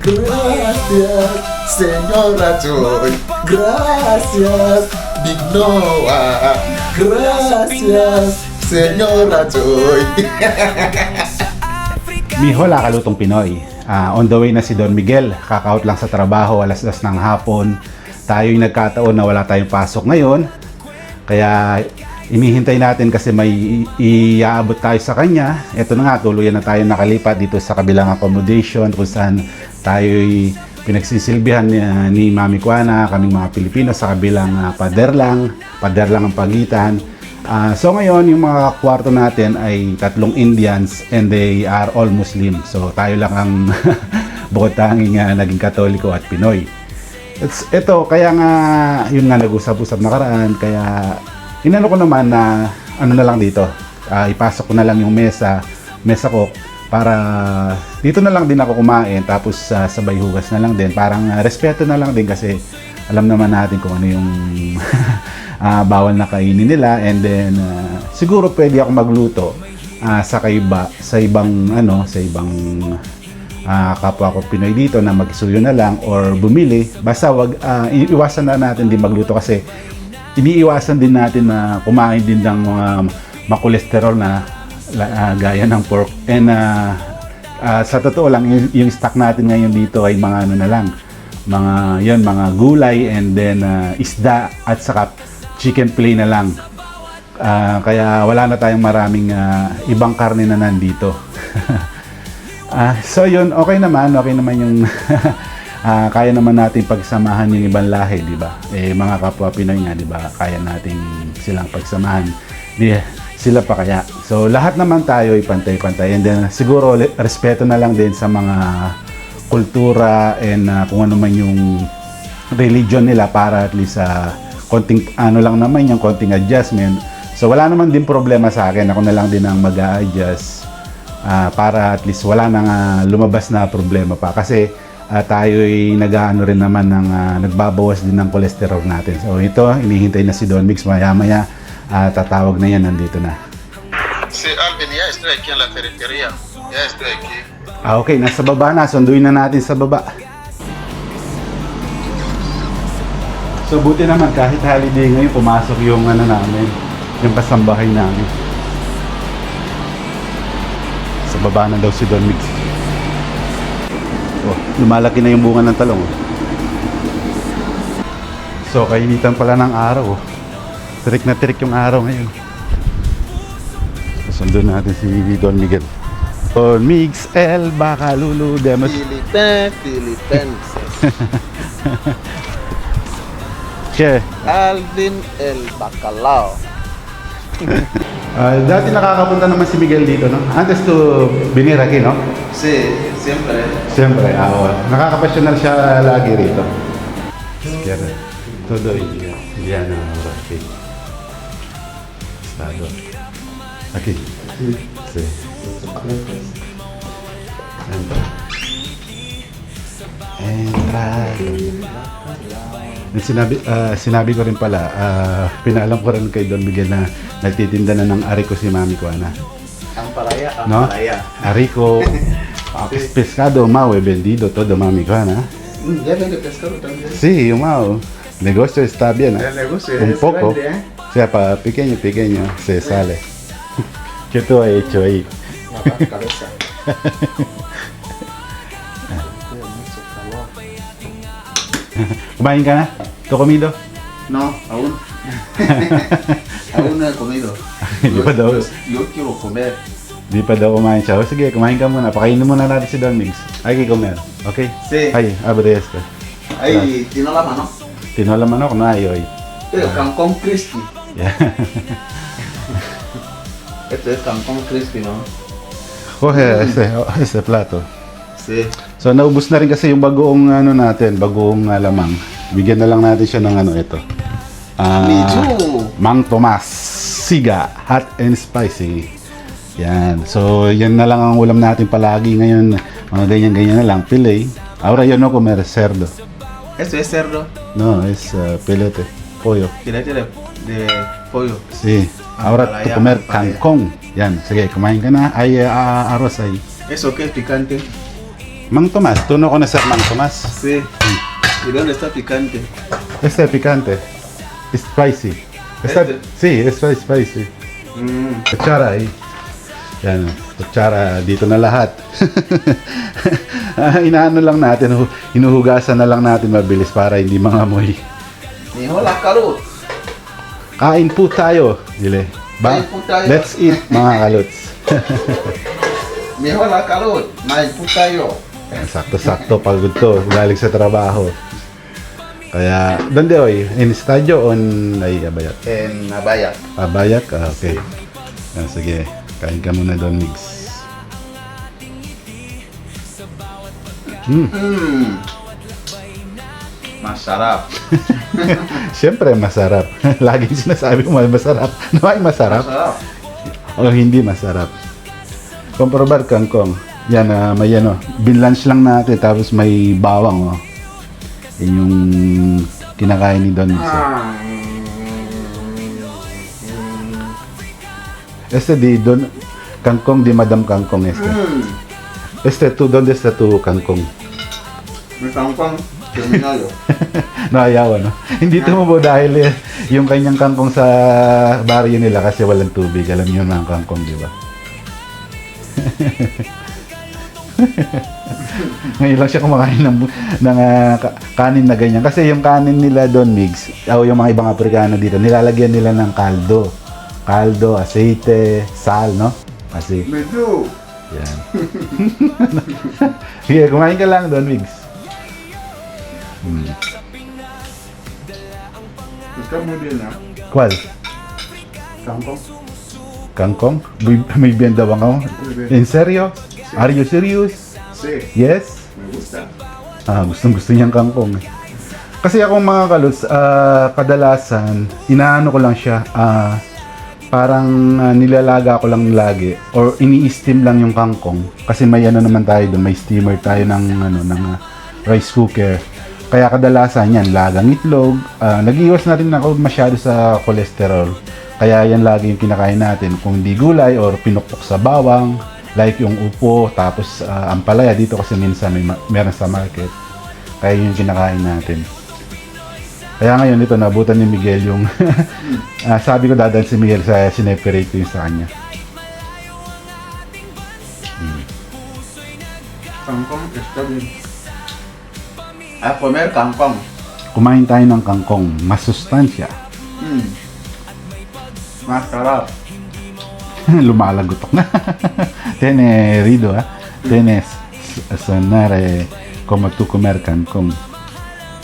Gracias, Señora Joy. Gracias, Big Noah. Gracias, Señora Joy. Miho, Lakalutong Pinoy. On the way na si Don Miguel. Kaka-out lang sa trabaho, alas 2 ng hapon. Tayo'y nagkataon na wala tayong pasok ngayon. Kaya inihintay natin kasi may iaabot tayo sa kanya. Ito na nga, tuluyan na tayo nakalipat dito sa kabilang accommodation kung saan tayo'y pinagsisilbihan ni Mami Kuana, kaming mga Pilipino sa kabilang pader lang ang pagitan. So ngayon, yung mga kwarto natin ay 3 Indians and they are all Muslim. So tayo lang ang bukod tanging naging Katoliko at Pinoy. Ito, kaya nga, yun nga nag-usap-usap nakaraan, kaya inano ko naman na ano na lang dito, ipasok ko na lang yung mesa ko para dito na lang din ako kumain, tapos sabay hugas na lang din, parang respeto na lang din kasi alam naman natin kung ano yung bawal na kainin nila. And then siguro pwede ako magluto sa ibang kapwa ko Pinoy dito na magsuyo na lang or bumili, basta wag iwasan na natin din magluto kasi iniiwasan din natin na kumain din ng mga makolesterol na gaya ng pork. And sa totoo lang, yung stock natin ngayon dito ay mga ano na lang, mga gulay and then isda at saka chicken plain na lang. Kaya wala na tayong maraming ibang karne na nandito. So yun, okay naman yung kaya naman natin pagsamahan yung ibang lahi, di ba? Mga kapwa Pinoy nga, di ba? Kaya natin silang pagsamahan. Sila pa kaya. So lahat naman tayo ay pantay-pantay. And then siguro respeto na lang din sa mga kultura and kung ano man yung religion nila para at least konting ano lang naman yung konting adjustment. So wala naman din problema sa akin. Ako na lang din ang mag-a-adjust para at least wala nang lumabas na problema pa. Kasi tayo'y nag-ano rin naman ng nagbabawas din ng cholesterol natin. So ito, inihintay na si Don Mix. Maya-maya tatawag na yan, nandito na. Si Alvin, ya estoy aquí en la ferretería. Ya estoy aquí. Okay, nasa baba na. Sunduin na natin sa baba. So buti naman kahit holiday ngayon, pumasok yung ano namin, yung kasambahay namin. Sa baba na daw si Don Mix. Oh, lumalaki na yung bunga ng talong. So kainitan pala ng araw. Tirik na tirik yung araw ngayon. Susunod natin si Don Miguel. Don Mix El Bacalulu Demos. Philippines. Okay. Alvin el Bacalao. Dati nakakapunta naman si Miguel dito, no? Antes to venir aquí, no? Sí, siempre. Siyempre, nakakapasyonal siya lagi rito. Kaya, todo Indiana, Rocky. Estado. Aquí. Sí. Entra. Sinabi ko rin pala, pinaalam ko rin kay Don Miguel na nagtitinda na ng ariko si Mami Kuana. Ang palaya, ang No? palaya. Ariko, pescado, mau, vendido todo, Mami Kuana. Ya vende pescado también. Sí, mau. Negocio está bien, ¿eh? El negocio Un es poco. grande, ¿eh? O sea, para pequeño se sale. ¿Qué tú has hecho ahí? La cabeza. ¿Kumain ka na? ¿Tú comido? No, aún. Aún no he comido. Di pa daw. Yo quiero comer. Di pa daw kumain siya. O sige, kumain ka muna. Pakainin muna natin si Don Mix. Hay que comer. Okay? Sí. Ay, abre esto. Ahí tiene la mano. Tinola manok na hoy. El cancón crispy. Yeah. Esto es cancón crispy, ¿no? Coge ese plato. Sí. So naubos na rin kasi yung bagoong ano natin, bagoong lamang. Bigyan na lang natin siya ng ano ito. Medyo. Mang Tomas Siga, hot and spicy. Yan. So yan na lang ang ulam natin palagi ngayon. Mga ganyan-ganyan na lang, fillet. Ahora yo no comer cerdo. Esto es cerdo. No, es filete, pollo. Filete de pollo. Sí. Ahora Palaya, to comer palaya. kangkong. Yan. Sige, kumain ka na. Ay arroz ay. ¿Eso qué es picante? Mang Tomas, tuno ko na sir, Mang Tomas. Sí. ¿Y dónde está picante? Este picante. Spicy. Este? Sí, es spicy. Kutsara eh. Yan, kutsara dito na lahat. Inaano lang natin, hinuhugasan na lang natin mabilis para hindi mangamoy. Mijo la kalot. Kain po tayo, Dile. Kain po tayo. Let's eat, mga kalots. Mijo la kalot. Main po tayo. Ayan, sakto-sakto, pagod to, galing sa trabaho. Kaya, donde hoy? En estadio o en ay, Abayat? En Abaya. Abayat? Ah, okay. Ah, sige, kain ka muna doon, Migs. Masarap. Siyempre, masarap. Laging sinasabi ko, masarap. No, ay masarap. Masarap. O hindi masarap. Komprobar kangkong. Yan, may ano, binlunch lang natin, tapos may bawang, oh. Yan yung kinakain ni Don Mix. Este di Don, kangkong di Madam Kangkong este. Este tu, donde está tu kangkong? May kangkong. Terminalo. Naayaw, no? Hindi tumubo dahil yung kanyang kangkong sa baryo nila kasi walang tubig. Alam niyo na ang kangkong, di ba? Ngayon lang siya kumakain ng kanin na ganyan. Kasi yung kanin nila doon, Migs, o yung mga ibang Afrikano dito, nilalagyan nila ng kaldo. Kaldo, aceite, sal, no? Kasi, Medyo. yan. Sige, kumain ka lang doon, Migs. Gusto mo din, ha? Kwal? Kangkong. Kangkong? May benda ba ako? In serio? Are you serious? Sí. Yes? Me gusta. Gustong-gusto niyang kangkong. Kasi ako mga kalots, kadalasan, inaano ko lang siya, parang nilalaga ko lang lagi, or ini-steam lang yung kangkong. Kasi may ano naman tayo doon, may steamer tayo ng rice cooker. Kaya kadalasan yan, lagang itlog. Nag-iwas na rin ako masyado sa cholesterol. Kaya yan lagi yung kinakain natin. Kung di gulay or pinukpok sa bawang, like yung upo, tapos ampalaya dito kasi minsan meron sa market. Kaya yun yung kinakain natin. Kaya ngayon ito, nabutan ni Miguel yung sabi ko dadaan si Miguel sa sineperate ko yung sa kanya. Kangkong está bien. A comer kangkong. Kumain tayo ng kangkong, masustansya. Masarap. Lumalagotok na. Tiene rido, Tienes sonar como tú comer kangkong.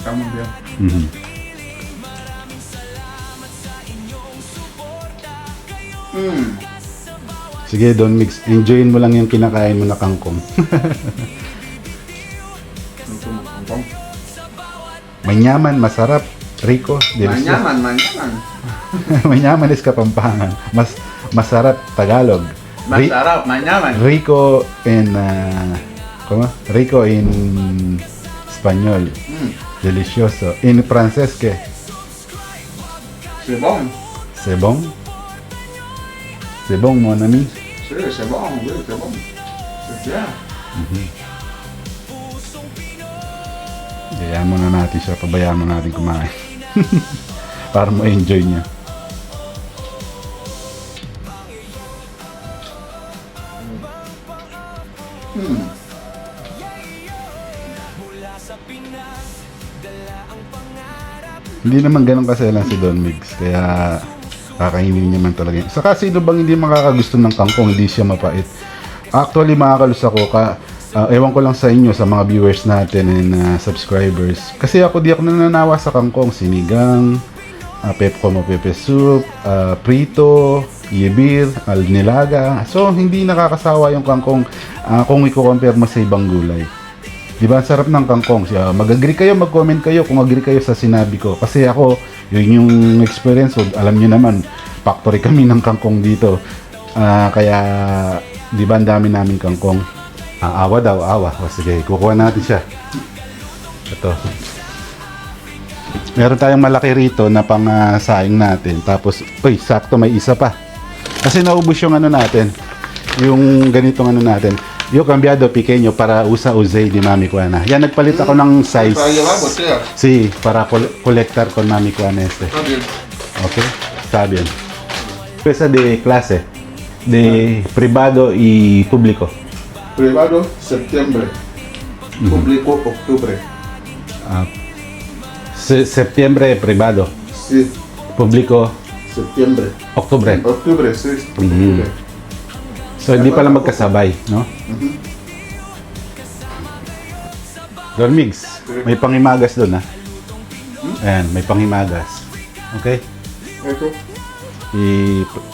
Estamos bien. Sige, Don Mix, enjoyin mo lang yung kinakain mo na kangkong. Kangkong. Manyaman, masarap, rico, delicious. Manyaman. Manyaman is Kapampangan. Masarap, Tagalog. Masarap, manyaman. Rico in Rico in Espanyol. Delicioso. In francés, ¿qué? Sebong. Sebong? Sebong, mon ami. Sí, sebong. Oui, sebong. C'est bien. Hayaan muna natin siya, pabayaan mo natin kumain. Para ma-enjoy niya. Hindi naman ganun kaselan si Don Migs, kaya kakainin niya man talaga. Saka sino bang hindi makakagusto ng kangkong, hindi siya mapait. Actually, makakalus ako, ewan ko lang sa inyo, sa mga viewers natin and subscribers. Kasi ako di ako nananawa sa kangkong, sinigang, pepe soup, prito, yebir, nilaga. So, hindi nakakasawa yung kangkong kung i-compare mo sa ibang gulay. Diba, ang sarap ng kangkong. Mag-agree kayo, mag-comment kayo kung agree kayo sa sinabi ko. Kasi ako, yun yung experience. So, alam nyo naman, factory kami ng kangkong dito. Kaya, diba, ang dami namin kangkong. Awa daw, awa. O sige, kukuha natin siya. Ito. Meron tayong malaki rito na pang saing natin. Tapos, uy, sakto may isa pa. Kasi naubos yung ano natin. Yung ganitong ano natin. Yo cambiado pequeño para usar de Mami Juana. Ya nagpalit ako ng size. Para llevar botella. Sí, para colectar con Mami Juana este. Está bien. Ok, está bien. Pesa de clase, de privado y público. Privado, septiembre. Público, octubre. Ah, septiembre privado, Sí, público septiembre. Octubre. Octubre, sí. Octubre. So hindi pala magkasabay, no? Don Migs, may pangimagas doon, ha? Ayan, may pangimagas. Okay? Ito,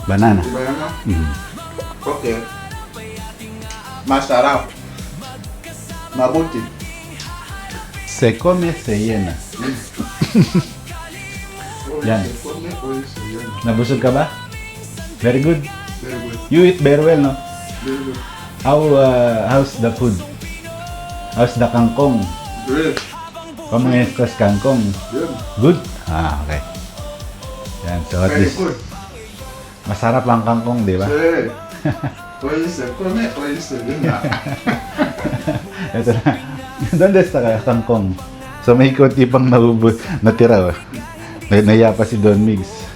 Banana. banana. Mhm. Okay. Masarap. Mabuti. Se come, se llena. Yan. Nabusog ka ba? Very good. Very good. You eat very well, no? Very good. How's the food? How's the kangkong? Good. ¿Cómo es kangkong? Good. Good? Ah, okay. Yan, so at Very least, good. masarap ang kangkong, di ba? Sí. Hoy se come, hoy se llena. Ito na. Donde está ka, kangkong? So may konti pang natira. Oh. Naya pa si Don Migs.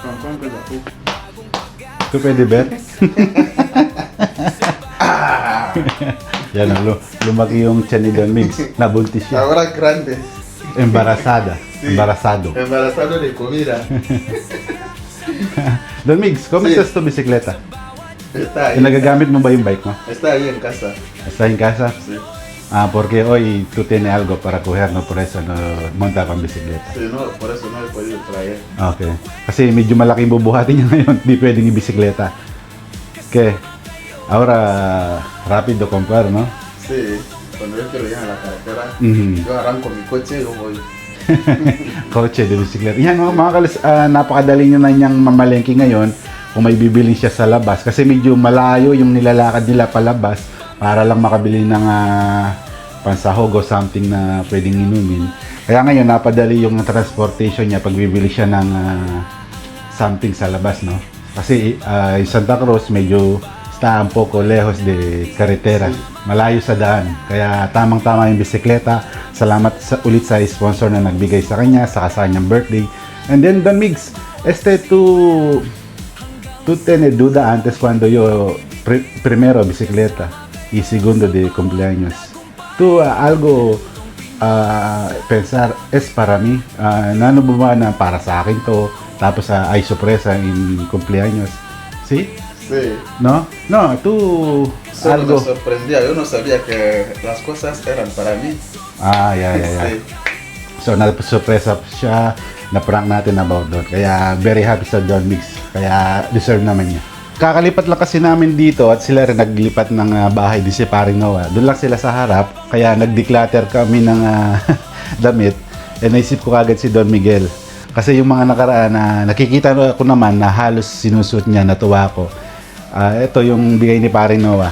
Kangkong ka dati. Ito pwede, Ber? Yan, lumaki yung tiyan ni Don Migs. Nabuntis siya. Ahora grande. Embarazada. Sí. Embarazado. Embarazado de comida. Don Migs, ¿cómo Sí. estás tu bicicleta? Está ahí. Nagagamit mo ba yung bike mo? Está ahí en casa. Está en casa? Sí. Ah, porque hoy tú tienes algo para coger, no por eso no monta kang bisikleta. Sí, no, por eso no he podido traer. Okay. Kasi medyo malaking bubuhatin niya ngayon, hindi pwedeng ibisikleta. Okay. Ahora, rápido comprar, no? Sí, cuando yo quiero ir a la carretera, Mhm. yo arranco mi coche y yo voy. Kotse de bisikleta. Yan, mga kalis, napakadali niya na niyang mamalengke ngayon kung may bibilin siya sa labas. Kasi medyo malayo yung nilalakad nila palabas para lang makabili ng pansahog o something na pwedeng inumin. Kaya ngayon, napadali yung transportation niya pag bibili siya ng something sa labas, no? Kasi yung Santa Cruz, medyo está un poco lejos de carretera. Malayo sa daan. Kaya tamang-tama yung bisikleta. Salamat ulit sa sponsor na nagbigay sa kanya sa kanyang birthday. And then, Don Migs, tú tienes duda antes cuando yo primero bicicleta y segundo de cumpleaños. Tú algo pensar es para mí. Nano ba na para sa akin to? Tapos ay sorpresa in cumpleaños. ¿Sí? Sí. ¿No? No, tú Solo algo. me sorprendía, yo no sabía que las cosas eran para mí. Ah, yeah. Sí. So, na-surpresa siya, na-prank natin about doon. Kaya, very happy sa Don Migs. Kaya, deserve naman niya. Kakalipat lang kasi namin dito at sila rin naglipat ng bahay di si Paring Noah. Doon lang sila sa harap, kaya nag-declutter kami ng damit. E naisip ko kagad si Don Miguel. Kasi yung mga nakaraan na nakikita ko naman na halos sinusuot niya, natuwa ko. Ito yung bigay ni Paring Noah.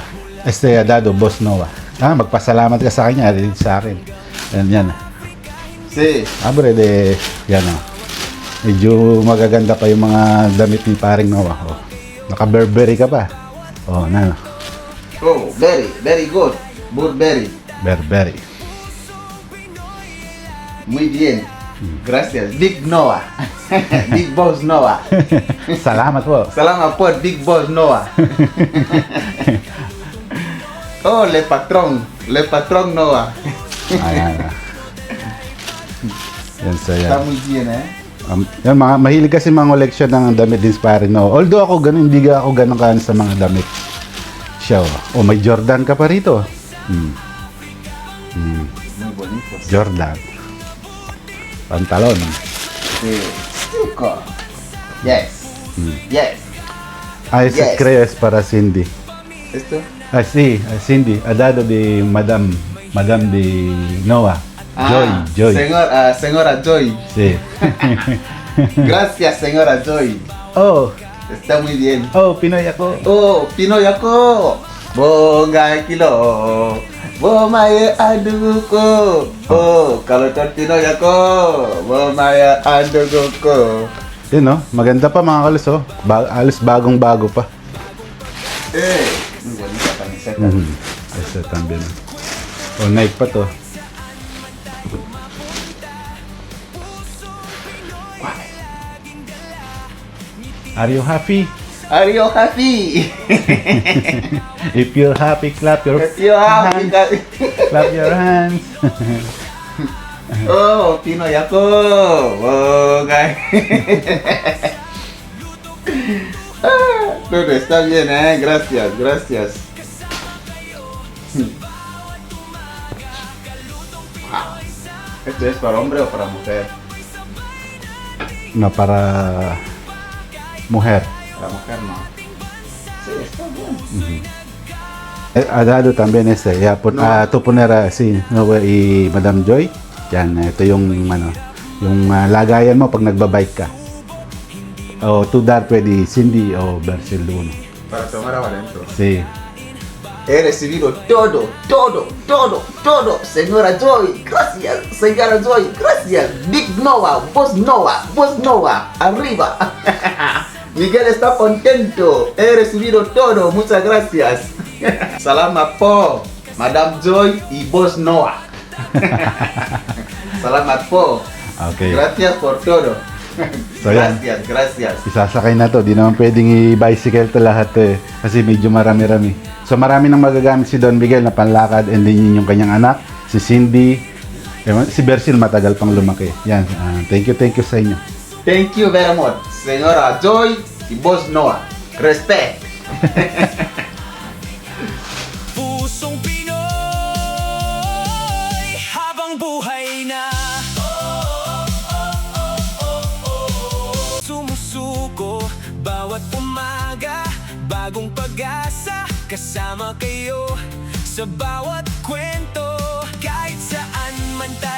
Dado, Boss Noah. Magpasalamat ka sa kanya, din sa akin. Yan. Sí. Abre de, yan o. Medyo magaganda pa yung mga damit ni Paring Noah. Oh. Naka-Burberry ka pa. Oh, na. Oh, very good. Burberry. Burberry. Muy bien. Gracias. Big Noah. Big Boss Noah. Salamat po. Salamat po, Big Boss Noah. Oh, le patron Noah. Ayan. Yan sa Está yan. muy bien, eh. Yan, mahilig kasi mga collection ng damit din si Paring Noah. Although ako ganun, hindi ako ganun kaan sa mga damit. Siya, oh, may Jordan ka pa rito. Muy bonitos. Jordan. Pantalon. Sí. Cinco. Yes. Yes. Ese Yes. creo es para Cindy. ¿Esto? Sí, Cindy, dado de Madame de Noah. Joy. Señora Joy. Sí. Gracias, señora Joy. Oh, Está muy bien. Pinoy ako. Oh, Pinoy ako. Bongga kilo. Bomaya adugo ko. Oh, kalau Pinoy ako. Bomaya adugo ko. Yun, no? Maganda pa mga kalis, oh. Alos bagong-bago pa. Muy bonita camiseta. Ito también. O Nike pa to. Are you happy? Are you happy? If you're happy, clap your If you're happy, clap your hands. oh, Pinoy ako. Oh, guys. Todo está bien, Gracias, gracias. Wow. ¿Esto es para hombre o para mujer? No, para mujer. Para mujer, no. Sí, está bien. Ha dado también ya, tu poner si no, y Madam Joy. Yan, ito yung ano, yung lagayan mo pag nagbabike ka. O to dar pwede Cindy o Bercel uno. Para tomar agua adentro. Sí. He recibido todo, señora Joy, gracias, señora Joy, gracias, Big Noah, Boss Noah, arriba. Miguel está contento, he recibido todo, muchas gracias. Salamat po, Madam Joy y Boss Noah. Salamat po. Okay. Gracias por todo. So, yan. Gracias. Isasakay na to, di naman pwedeng i-bicycle to lahat kasi medyo marami-rami. So marami nang magagamit si Don Miguel na panlakad, and then yun yung kanyang anak, si Cindy, si Bercil matagal pang lumaki. Yan, thank you sa inyo. Thank you very much, Señora Joy y Boss Noah. Respect. Pusong Pinoy habang buhay na sumusuko bawat umaga, bagong pag-asa, kasama kayo sa bawat kwento, kahit saan man tayo.